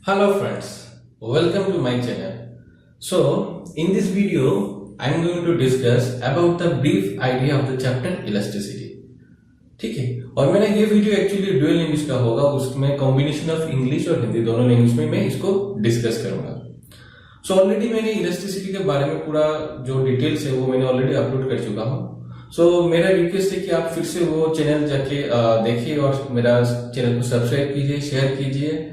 Hello friends, welcome to my channel. So in this video I am going to discuss about the brief idea of the chapter elasticity. ठीक है, और मैंने ये video actually dual English का होगा, उसमें combination of English और हिंदी दोनों लैंग्वेज में मैं इसको डिस्कस करूंगा. सो ऑलरेडी मैंने इलास्टिसिटी के बारे में पूरा जो डिटेल्स है वो मैंने ऑलरेडी अपलोड कर चुका हूँ. सो मेरा रिक्वेस्ट है कि आप फिर से वो चैनल जाके देखिए और मेरा चैनल को सब्सक्राइब कीजिए, शेयर कीजिए,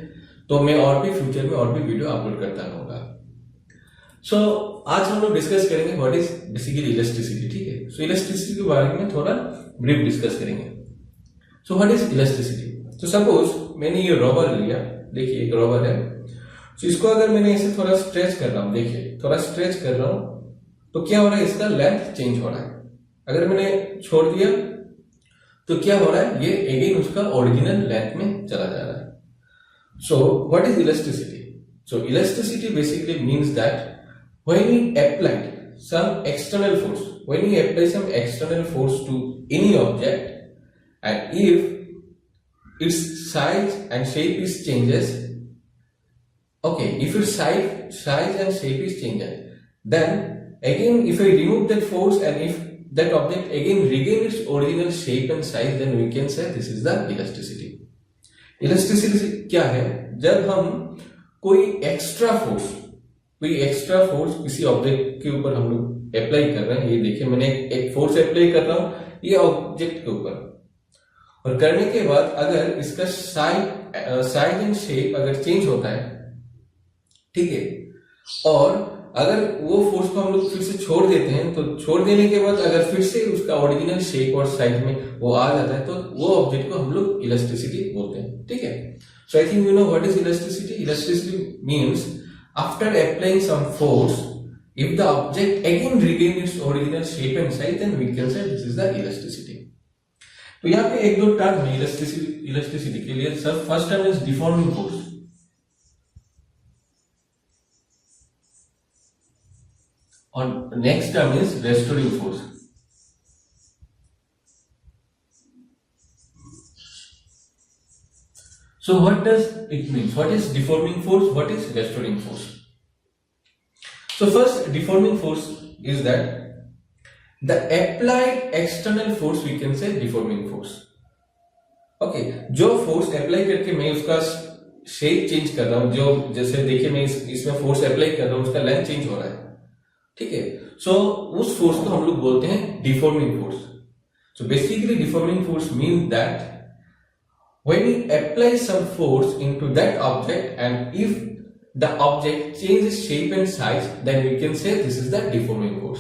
तो मैं और भी फ्यूचर में और भी वीडियो अपलोड करता रहूंगा. सो आज हम लोग डिस्कस करेंगे व्हाट इज बेसिकली इलास्टिसिटी. ठीक है, सो इलास्टिसिटी के बारे में थोड़ा ब्रीफ डिस्कस करेंगे. So what is elasticity. तो सपोज मैंने ये रबर लिया, देखिए एक रबर है. तो इसको अगर मैंने इसे थोड़ा स्ट्रेच कर रहा हूं, देखिए थोड़ा स्ट्रेच कर रहा हूं, तो क्या हो रहा है, इसका लेंथ चेंज हो रहा है. अगर मैंने छोड़ दिया तो क्या हो रहा है, ये अगेन उसका ओरिजिनल लेंथ में चला जा रहा है. So what is elasticity? So elasticity basically means that when we apply some external force, to any object, and if its size and shape is changes, okay, if its size and shape is changes, then again if I remove that force and if that object again regain its original shape and size, then we can say this is the elasticity. Elasticity क्या है, जब हम कोई extra force किसी object के ऊपर हम लोग अप्लाई कर रहे हैं. ये देखिए मैंने एक फोर्स अप्लाई कर रहा हूं ये ऑब्जेक्ट के ऊपर, और करने के बाद अगर इसका साइज एंड शेप अगर चेंज होता है, ठीक है, और अगर वो फोर्स को हम लोग फिर से छोड़ देते हैं, तो छोड़ देने के बाद अगर फिर से उसका ओरिजिनल शेप और साइज में वो आ जाता है, तो वो ऑब्जेक्ट को हम लोग इलास्टिसिटी बोलते हैं. ठीक है, so I think you know what is elasticity. Elasticity means after applying some force, if the object again regain its original shape and size, then we can say this is the elasticity. तो यहाँ पे एक दो term है elasticity के लिए. Sir first term is deforming force, और next term is restoring force. So what does it mean? What is deforming force? What is restoring force? So first, deforming force is that the applied external force, we can say deforming force. Okay, जो force apply करके मैं उसका shape change कर रहा हूं, जो जैसे देखिए मैं इसमें फोर्स अप्लाई कर रहा हूं, उसका लेंथ चेंज हो रहा है. ठीक है, सो उस फोर्स को हम लोग बोलते हैं deforming force. So basically deforming force mean that when we apply some force into that object and if the object changes shape and size, then we can say this is the deforming force.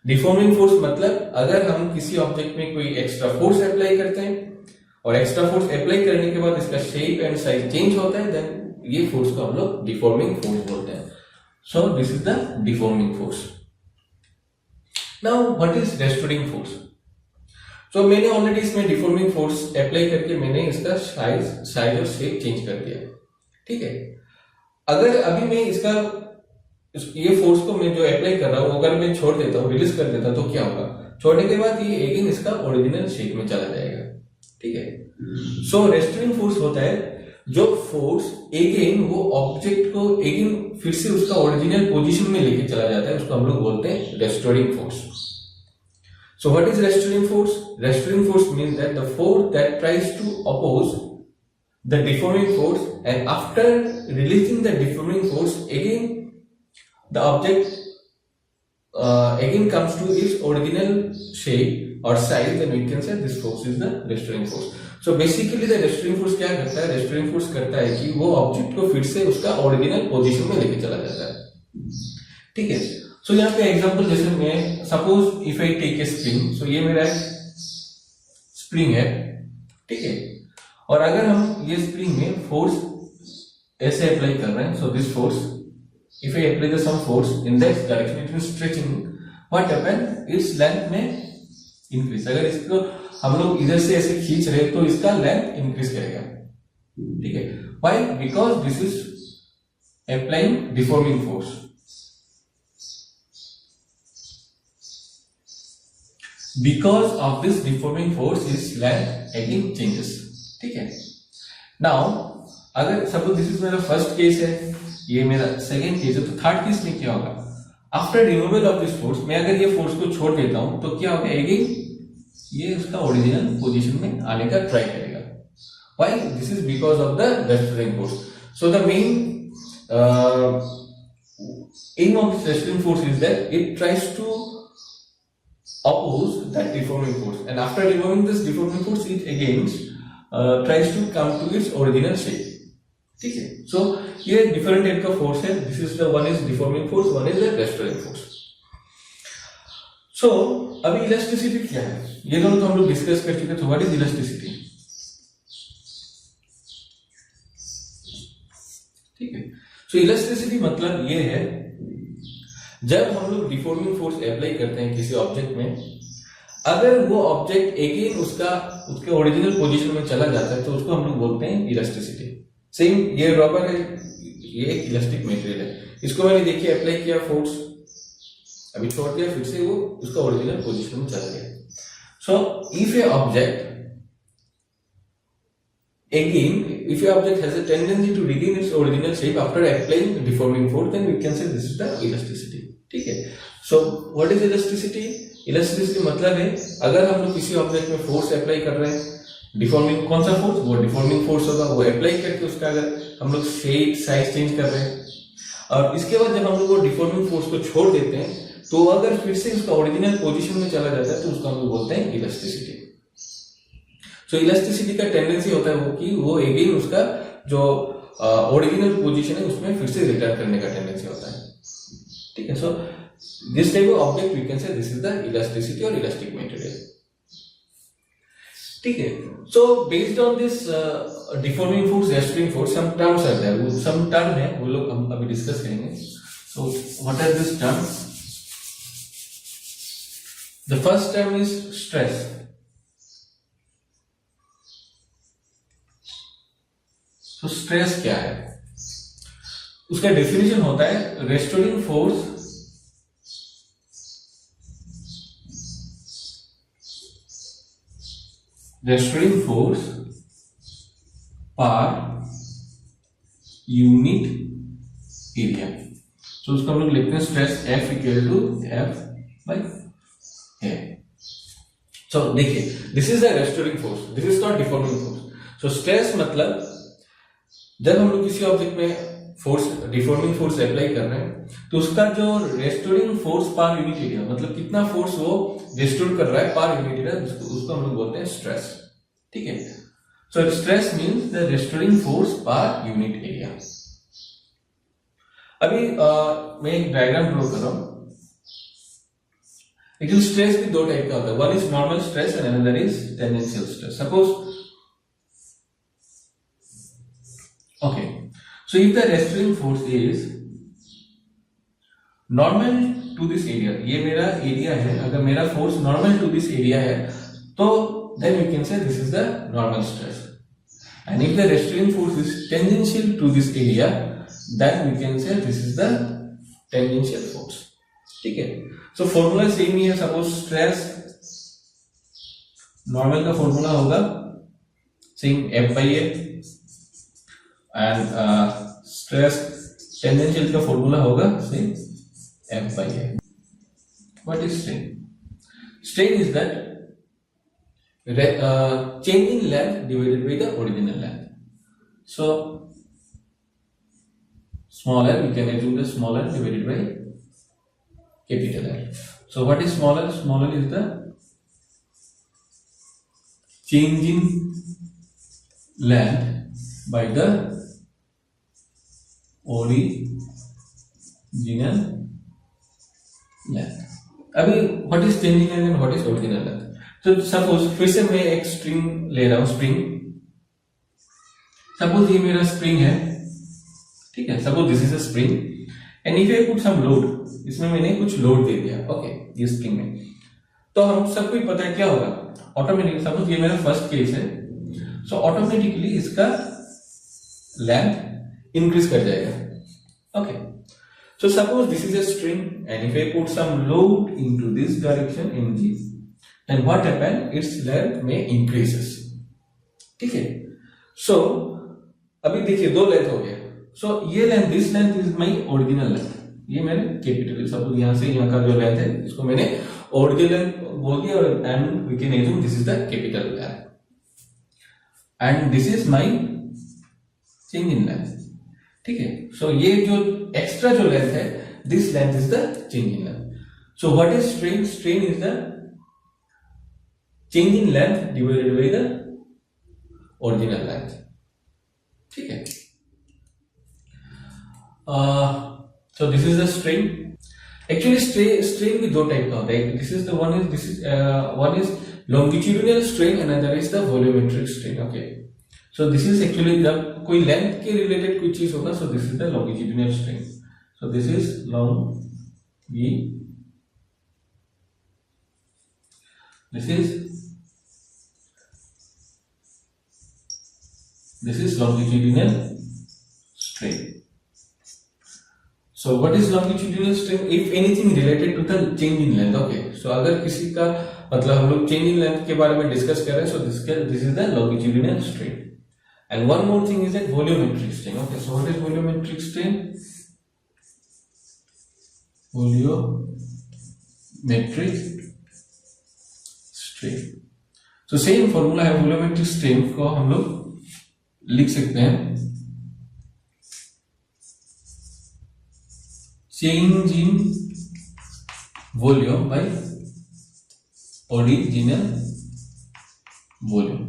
Deforming force मतलब अगर हम किसी object में कोई extra force apply करते हैं और extra force apply करने के बाद इसका शेप एंड साइज चेंज होता है, देन ये फोर्स को हम लोग डिफॉर्मिंग फोर्स बोलते हैं. So this is the deforming force. Now what is restoring force. तो मैंने ऑलरेडी इसमें डिफॉर्मिंग फोर्स अप्लाई करके मैंने इसका साइज और शेप चेंज कर दिया. ठीक है, अगर अभी मैं इसका ये फोर्स को मैं जो अप्लाई कर रहा हूं अगर मैं छोड़ देता हूं, रिलीज कर देता हूं, तो क्या होगा, छोड़ने के बाद ये अगेन इसका ओरिजिनल शेप में चला जाएगा. ठीक है, सो रेस्टोरिंग फोर्स होता है जो फोर्स अगेन वो ऑब्जेक्ट को अगेन फिर से उसका ओरिजिनल पोजीशन में लेके चला जाता है, उसको हम लोग बोलते हैं restoring force. So what is restoring force? Restoring force means that the force that tries to oppose the deforming force, and after releasing the deforming force, again the object again comes to its original shape or size, then we can say this force is the restoring force. So basically the restoring force क्या करता है, restoring force करता है कि वो object को फिर से उसका ओरिजिनल पोजीशन में लेके चला जाता है. ठीक है, सो यहाँ पे एग्जांपल जैसे मैं suppose if I take a spring, so ये मेरा स्प्रिंग है. ठीक है, और अगर हम ये स्प्रिंग में फोर्स ऐसे अप्लाई कर रहे हैं, so this force if I apply the some force in that direction it will stretching, what happen, its length में इंक्रीज. अगर इसको हम लोग इधर से ऐसे खींच रहे तो इसका लेंथ इंक्रीज करेगा. ठीक है, why, because this is applying deforming force. Because of this deforming force, its length again changes. ठीक है, now अगर सपोज दिस इज मेरा फर्स्ट केस है, ये मेरा सेकेंड केस है, तो थर्ड केस में क्या होगा, after removal of this force, मैं अगर ये फोर्स को छोड़ देता हूं तो क्या होगा, अगेन ये उसका ओरिजिनल पोजीशन में आने का ट्राई करेगा. Why? This is because of the restoring force. So the main aim of this restoring force is that it tries to oppose that deforming force, and after removing this deforming force it again tries to come to its original shape. ठीक है. So ये different type का force है. This is the one is deforming force, one is the restoring force. So अभी elasticity क्या है, ये दोनों तो हम लोग डिस्कस कर चुके. तो what is elasticity? ठीक है. So elasticity मतलब ये है, जब हम लोग डिफॉर्मिंग फोर्स अप्लाई करते हैं किसी ऑब्जेक्ट में, अगर वो ऑब्जेक्ट अगेन उसके ओरिजिनल पोजीशन में चला जाता है तो उसको हम लोग बोलते हैं इलास्टिसिटी. सेम ये रबर है, ये एक इलास्टिक मटेरियल है, इसको मैंने देखिए अप्लाई किया फोर्स, अभी छोड़ दिया, फिर से वो उसका ओरिजिनल पोजीशन में चला गया. So if A object has a tendency to regain its original shape after applying deforming force, then we can say this is the elasticity. ठीक है. So what is elasticity? Elasticity मतलब है, अगर हम लोग किसी ऑब्जेक्ट में फोर्स अप्लाई कर रहे हैं, डिफॉर्मिंग कौन सा फोर्स, वो डिफॉर्मिंग फोर्स होगा, वो अप्लाई करके उसका अगर हम लोग शेप साइज चेंज कर रहे हैं, और इसके बाद जब हम लोग वो डिफॉर्मिंग फोर्स को छोड़ देते हैं तो अगर फिर से उसका ओरिजिनल पोजीशन में चला जाता है तो उसको हम लोग बोलते हैं इलास्टिसिटी. सो इलास्टिसिटी का टेंडेंसी होता है वो कि वो अगेन उसका जो ओरिजिनल पोजीशन है उसमें फिर से रिटर्न करने का टेंडेंसी होता है. ठीक है. So this type of object we can say this is the elasticity और इलास्टिक मटेरियल. ठीक है. So based on this deforming force, restoring force, some terms are there, वो सम टर्म है, वो लोग हम अभी डिस्कस करेंगे. So what are this terms? The first term is stress. तो स्ट्रेस क्या है, उसका डेफिनेशन होता है restoring force per unit area. तो उसको हम लोग लिखते हैं stress F equal to F by A. So देखिए, this is the restoring force, this is not deforming force. So stress मतलब जब हम लोग किसी ऑब्जेक्ट में फोर्स, डिफॉर्मिंग फोर्स अप्लाई कर रहे हैं तो उसका जो restoring force per unit area, मतलब कितना फोर्स वो रेस्टोर कर रहा है पर यूनिट एरिया, उसको हम लोग बोलते हैं स्ट्रेस. ठीक है. So stress means the restoring force per unit area. अभी मैं एक डायग्राम ड्रॉ कर रहा हूं. एक्चुअली स्ट्रेस भी दो टाइप का होता है, one is normal stress and another is tangential stress. Suppose okay, so if the restoring force is normal to this area, ये मेरा एरिया है, अगर मेरा force normal to this area है तो then we can say this is the normal stress, and if the restoring force is tangential to this area then we can say this is the tangential force. ठीक है. so formula same ही है. Suppose stress normal का formula होगा same F by A, and stress tangential का formula होगा same F by A. What is strain? Strain is that change in length divided by the original length. So small r, we can assume the small r divided by capital R. So what is small r? Small r is the change in length by the original length. अभी what is changing length and what is original length? तो suppose फिर से मैं एक string ले रहा हूं, spring. Suppose ये मेरा स्प्रिंग है. ठीक है. Suppose this is a spring and if I put some load, इसमें मैंने कुछ लोड दे दिया. ओके, ये स्प्रिंग में, तो हम सबको ही पता है क्या होगा ऑटोमेटिकली. सपोज ये मेरा फर्स्ट केस है, सो ऑटोमेटिकली इसका लेंथ इंक्रीज कर जाएगा. Okay. So suppose this is a string and if I put some load into this direction in जी, then what happen, its length में इंक्रीजेस. ठीक है. सो अभी देखिए दो लेंथ हो गया, सो ये length, this length is my original length, ये मैंने कैपिटल सपोज यहाँ से यहाँ का जो लेंथ है इसको मैंने ओरिजिनल लेंथ बोल दिया, और and we can assume this is the capital length and this is my change in length, ठीक है। सो ये जो एक्स्ट्रा जो लेंथ है, this length is the change in length. So what is strain? Strain is the change in length divided by the original length, ठीक है। So this is the strain. Actually strain भी दो type का होता है, this is the one is longitudinal strain and other is the volumetric strain, okay. So this is actually जब कोई length के रिलेटेड कोई चीज होगा, सो this is the longitudinal strain. So this is longitudinal strain. So what is longitudinal strain? If anything related to the change in length, okay. So अगर किसी का मतलब हम लोग change in length के बारे में डिस्कस कर रहे हैं, so this is the longitudinal strain. And one more thing is that volumetric strain. Okay, so what is volumetric strain? Volumetric strain. So same formula है, volumetric strain को हम लोग लिख सकते हैं change in volume by original volume,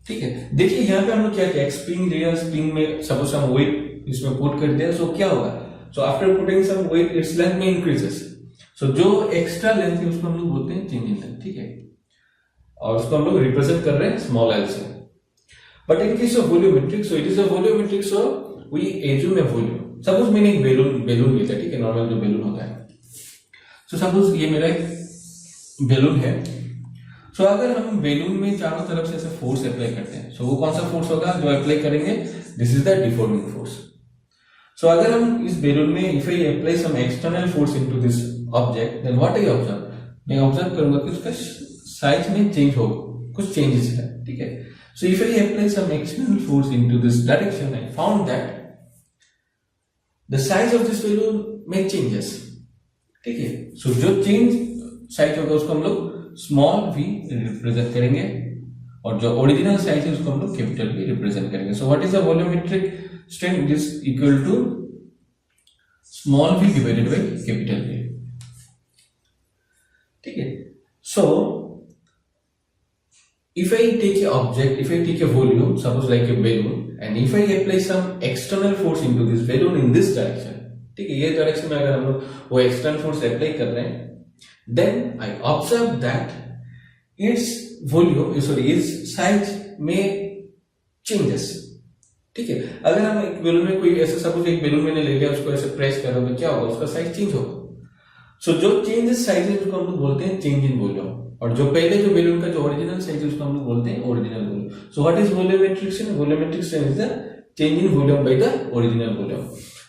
ठीक है। देखिए यहाँ पे हम लोग क्या किया, स्प्रिंग लिया, स्प्रिंग में सपोज हम वेट इसमें पुट कर दिया, सो क्या होगा, so after putting some weight its length में इंक्रीजेस, सो जो एक्स्ट्रा लेंथ है उसको हम लोग बोलते हैं चेंज इन लेंथ, ठीक है, और उसको हम लोग रिप्रेजेंट कर रहे हैं स्मॉल एल से। But in case of volumetric, so it is a volumetric, so we assume a volume. Suppose मैंने एक बैलून लिया, ठीक है, नॉर्मल जो बैलून होता है। So suppose ये मेरा एक बैलून है। So अगर हम बैलून में चारों तरफ से ऐसे फोर्स अप्लाई करते हैं, so वो कौन सा फोर्स होगा जो अप्लाई करेंगे, this is the deforming force. So अगर हम इस बैलून में if I apply some external force into this object, then what I observe? मैं ऑब्जर्व करूंगा कि उसका साइज में चेंज होगा, कुछ चेंजेस है, ठीक है। So if I apply some external force into this direction, I found that the size of this balloon may changes, ठीक है। So जो चेंज साइज होगा उसको हम लोग स्मॉल v रिप्रेजेंट करेंगे, और जो ओरिजिनल साइज है उसको हम लोग कैपिटल V रिप्रेजेंट करेंगे। So what is the volumetric strain? It is equal to small v divided by capital V, ठीक है। So if I take a object, if I take a volume, suppose like a balloon, and if I apply some external force into this balloon in this direction, ठीक है, ये direction में अगर हम लोग वो एक्सटर्नल फोर्स अप्लाई कर रहे हैं, then I observe that its volume, sorry, its size may changes, ठीक है। अगर हम एक बैलून में कोई ऐसे सपोज एक बैलून मैंने ले लिया, उसको ऐसे प्रेस करो तो क्या होगा, उसका साइज चेंज होगा। सो जो चेंजेस साइज है उसको हम लोग बोलते हैं चेंज इन वॉल्यूम, और जो पहले जो बैलून का जो ओरिजिनल साइज है उसको हम लोग बोलते हैं original volume. So what is volumetric strain? Volumetric strain is the change in volume by the original volume.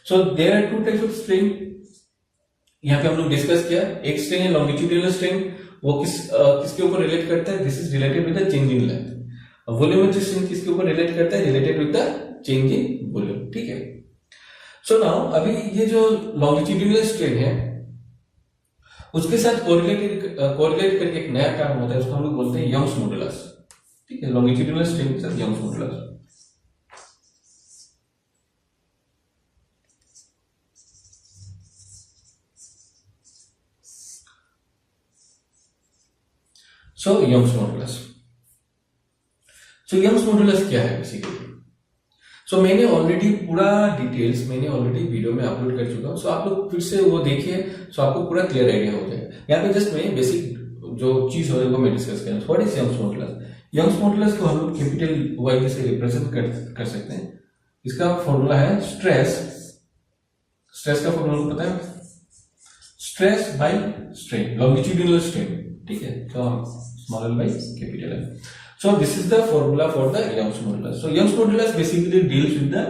So there are two types of strain, यहाँ पे हम लोग डिस्कस किया। एक स्ट्रेन है लॉन्गिट्यूडिनल स्ट्रेन, वो किसके ऊपर रिलेट करता है, this is related with the change in length. Volumetric strain किसके ऊपर रिलेट करता है, related with the change in volume, ठीक है। सो नाउ अभी ये जो लॉन्गिट्यूडिनल स्ट्रेन है उसके साथ कोरिलेट करके एक नया टर्म होता है, उसको हम लोग बोलते हैं यंग्स मॉडुलस, ठीक है। लॉन्गिट्यूडिनल स्ट्रेन के साथ यंग्स मॉडुलस। सो यंग्स मॉडुलस, यंग्स मॉडुलस क्या है बेसिकली? सो मैंने ऑलरेडी पूरा डिटेल्स वीडियो में अपलोड कर चुका हूँ, सो आप लोग फिर से वो देखिए, सो आपको पूरा क्लियर आइडिया हो जाएगा। यहाँ पे जस्ट मैं बेसिक जो चीज हो वो मैं डिस्कस करूँ। What is Young's modulus? Young's modulus को हम लोग कैपिटल वाई से रिप्रेजेंट कर सकते हैं। इसका फॉर्मूला है स्ट्रेस का फॉर्मूला पता है, stress by strain, longitudinal strain, ठीक है। तो small L by capital L. So this is the formula for the Young's modulus. So Young's modulus basically deals with the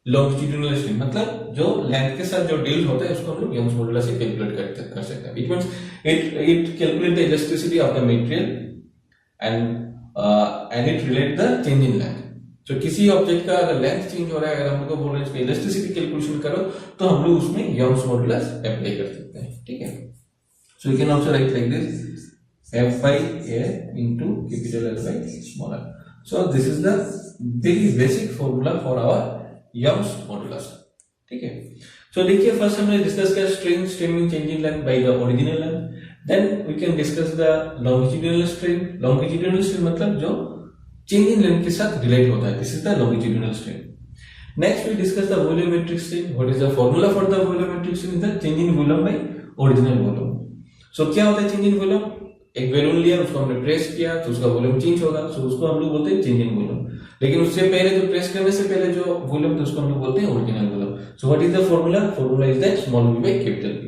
longitudinal strain, मतलब जो length के साथ जो डील होता है उसको हम लोग Young's modulus से कैलकुलेट कर सकते हैं। It means it calculate the elasticity of the material and it relate the change in length. तो किसी ऑब्जेक्ट का अगर लेंथ चेंज हो रहा है, अगर हम लोग को बोल रहे हैं इसका इलास्टिसिटी कैलकुलेशन करो, तो हम लोग उसमें यंग्स मॉडुलस अप्लाई कर सकते हैं, ठीक है। So you can also right like this f by a into capital L by small l. So this is the very basic formula for our Young's modulus, ठीक है। So देखिए first हमने discuss किया strain, strain mean change in length by the original length, then we can discuss the longitudinal strain. Longitudinal strain मतलब जो change in length के साथ relate होता है, this is the longitudinal strain. Next we discuss the volumetric strain, what is the formula for the volumetric strain, the change in volume by original volume. So क्या होता है change in volume, एक balloon लिया, उसको हमने press किया तो उसका वॉल्यूम चेंज होगा, सो उसको हम लोग बोलते हैं चेंज इन वॉल्यूम। लेकिन उससे पहले जो प्रेस करने से पहले जो वॉल्यूम था उसको हम लोग बोलते हैं original volume. So what is the formula, formula is that small v by capital V।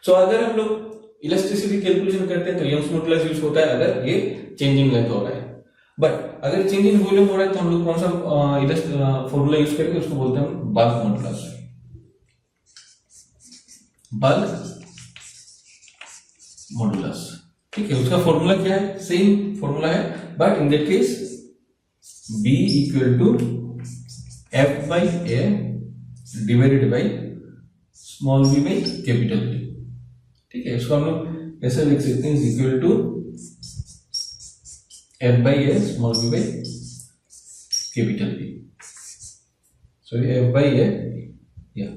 So अगर हम लोग इलास्टिसिटी कैलकुलेशन करते हैं तो यंग्स मॉडुलस यूज होता है अगर ये चेंजिंग लेंथ हो रहा है, बट अगर चेंज इन वॉल्यूम हो रहा है तो हम लोग कौन सा फार्मूला यूज करेंगे, उसको बोलते हैं बल्क मॉडुलस। बल्क मॉडुलस, ठीक है। उसका फॉर्मूला क्या है, सेम फॉर्मूला है, but in that case b equal to f by a divided by small v by capital V, ठीक है। इसको हम लोग ऐसे लिख सकते हैं, equal to f by a small v by capital V, sorry f by a या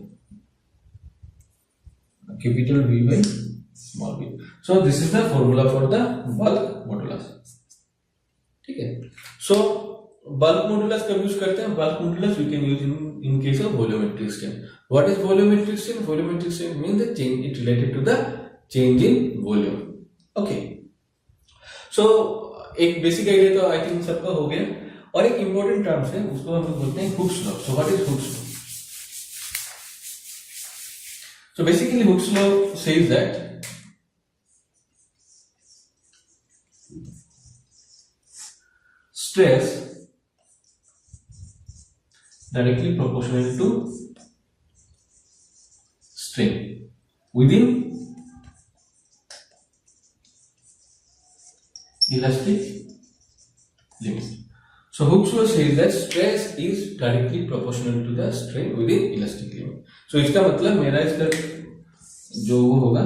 capital V by small v। So this is the formula for the bulk modulus, ठीक है। So bulk modulus कब use करते हैं, bulk modulus we can use in case of volumetric strain. What is volumetric strain? Volumetric strain means the change it related to the change in volume, okay. So एक basic idea तो I think सबका हो गया, और एक important terms है उसको हम लोग बोलते हैं Hooke's law. So what is Hooke's law? So basically Hooke's law says that stress directly proportional to strain within elastic limit. So Hooke's law says that stress is directly proportional to the strain within elastic limit. So इसका मतलब मेरा इसका जो वो होगा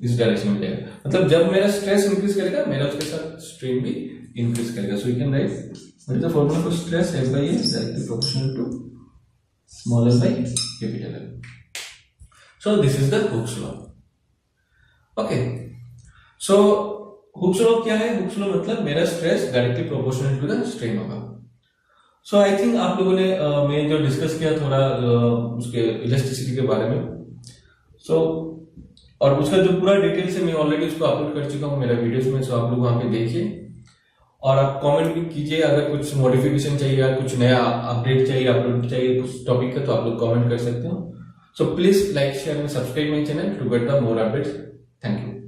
इस direction में जाएगा, मतलब जब मेरा स्ट्रेस इंक्रीज करेगा मेरा उसके साथ स्ट्रेन भी इंक्रीज करेगा। So you can write what is the formula for stress, F by A directly proportional to small l by capital L. So this is the Hooke's law, okay. So Hooke's law क्या है, Hooke's law मतलब मेरा stress directly proportional to the strain होगा। So I think आप लोगों ने मैं जो डिस्कस किया थोड़ा उसके इलास्टिसिटी के बारे में, सो और उसका जो पूरा डिटेल से मैं ऑलरेडी उसको अपलोड कर चुका हूँ मेरा वीडियोस में, सो आप लोग वहां पे देखिए और आप कमेंट भी कीजिए अगर कुछ मॉडिफिकेशन चाहिए या कुछ नया अपडेट चाहिए, अपलोड चाहिए कुछ टॉपिक का, तो आप लोग कमेंट कर सकते हो। So please like share and subscribe my channel to get the more updates. Thank you.